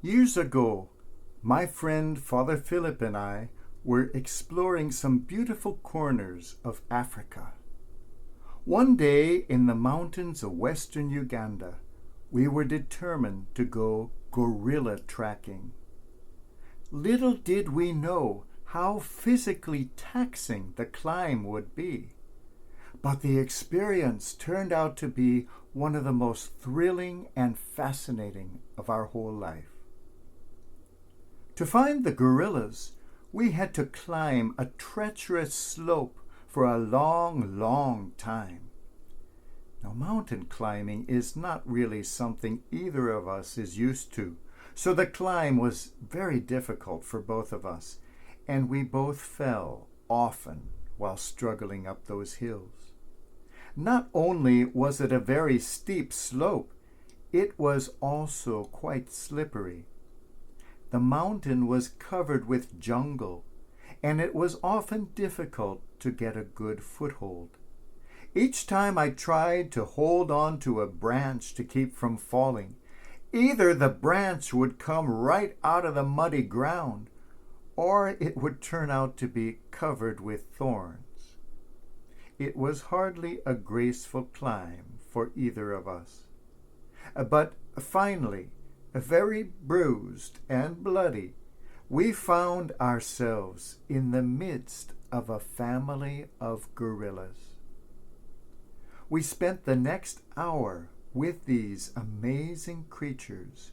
Years ago, my friend Father Philip and I were exploring some beautiful corners of Africa. One day in the mountains of western Uganda, we were determined to go gorilla tracking. Little did we know how physically taxing the climb would be, but the experience turned out to be one of the most thrilling and fascinating of our whole life. To find the gorillas, we had to climb a treacherous slope for a long time. Now, mountain climbing is not really something either of us is used to, so the climb was very difficult for both of us, and we both fell often while struggling up those hills. Not only was it a very steep slope, it was also quite slippery. The mountain was covered with jungle, and it was often difficult to get a good foothold. Each time I tried to hold on to a branch to keep from falling, either the branch would come right out of the muddy ground, or it would turn out to be covered with thorns. It was hardly a graceful climb for either of us. But finally, very bruised and bloody, we found ourselves in the midst of a family of gorillas. We spent the next hour with these amazing creatures,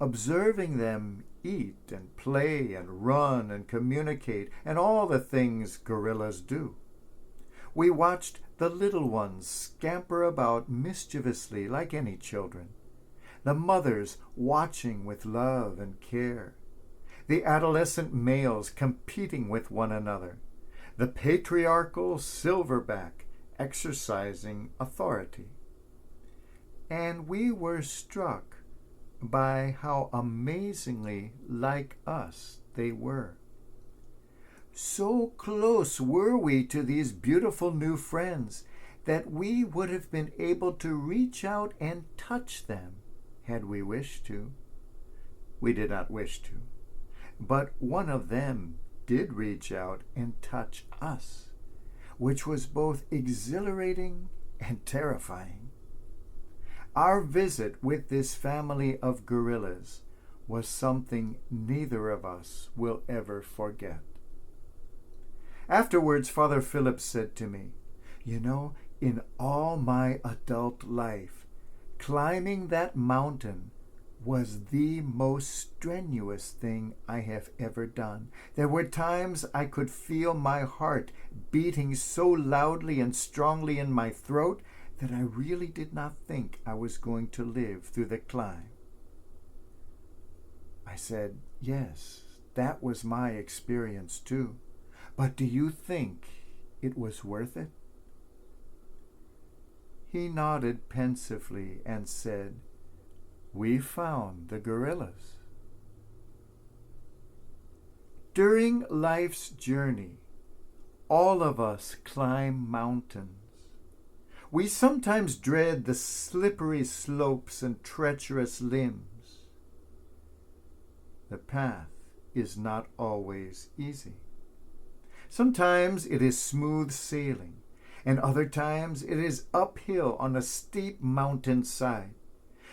observing them eat and play and run and communicate and all the things gorillas do. We watched the little ones scamper about mischievously like any children, the mothers watching with love and care, the adolescent males competing with one another, the patriarchal silverback exercising authority. And we were struck by how amazingly like us they were. So close were we to these beautiful new friends that we would have been able to reach out and touch them had we wished to. We did not wish to, but one of them did reach out and touch us, which was both exhilarating and terrifying. Our visit with this family of gorillas was something neither of us will ever forget. Afterwards, Father Philip said to me, in all my adult life, climbing that mountain was the most strenuous thing I have ever done. There were times I could feel my heart beating so loudly and strongly in my throat that I really did not think I was going to live through the climb. I said, yes, that was my experience too. But do you think it was worth it? He nodded pensively and said, we found the gorillas. During life's journey, all of us climb mountains. We sometimes dread the slippery slopes and treacherous limbs. The path is not always easy. Sometimes it is smooth sailing, and other times it is uphill on a steep mountain side.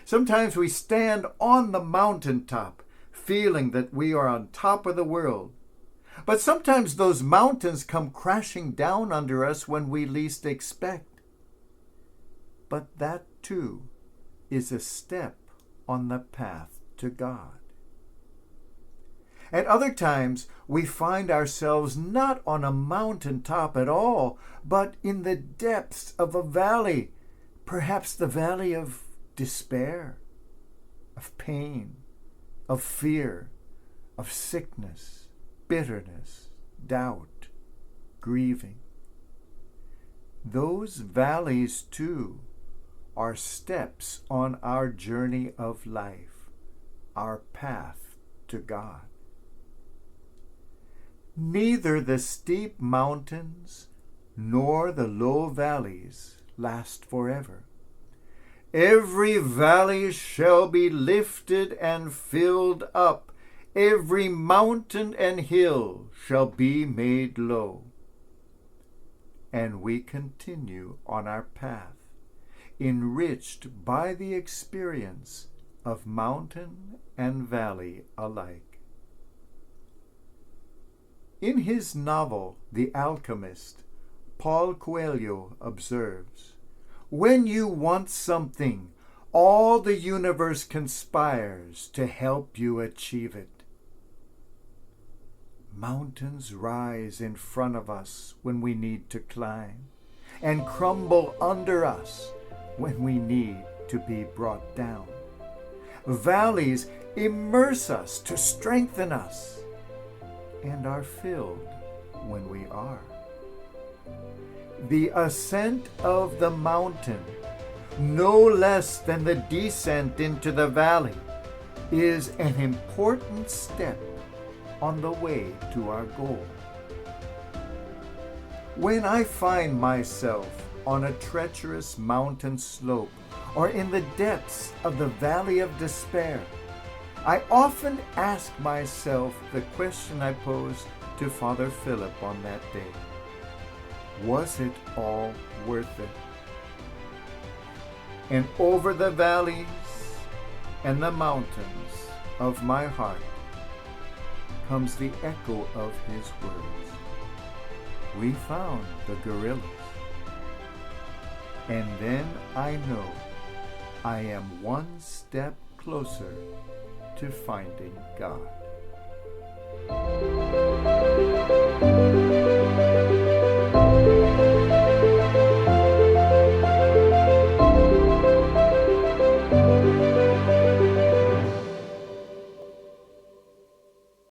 Sometimes we stand on the mountaintop, feeling that we are on top of the world. But sometimes those mountains come crashing down under us when we least expect. But that, too, is a step on the path to God. At other times, we find ourselves not on a mountaintop at all, but in the depths of a valley, perhaps the valley of despair, of pain, of fear, of sickness, bitterness, doubt, grieving. Those valleys, too, are steps on our journey of life, our path to God. Neither the steep mountains nor the low valleys last forever. Every valley shall be lifted and filled up. Every mountain and hill shall be made low. And we continue on our path, enriched by the experience of mountain and valley alike. In his novel, The Alchemist, Paul Coelho observes, "When you want something, all the universe conspires to help you achieve it. Mountains rise in front of us when we need to climb, and crumble under us when we need to be brought down. Valleys immerse us to strengthen us, and are filled when we are. The ascent of the mountain, no less than the descent into the valley, is an important step on the way to our goal. When I find myself on a treacherous mountain slope or in the depths of the valley of despair, I often ask myself the question I posed to Father Philip on that day. Was it all worth it? And over the valleys and the mountains of my heart comes the echo of his words. We found the gorillas. And then I know I am one step closer to finding God.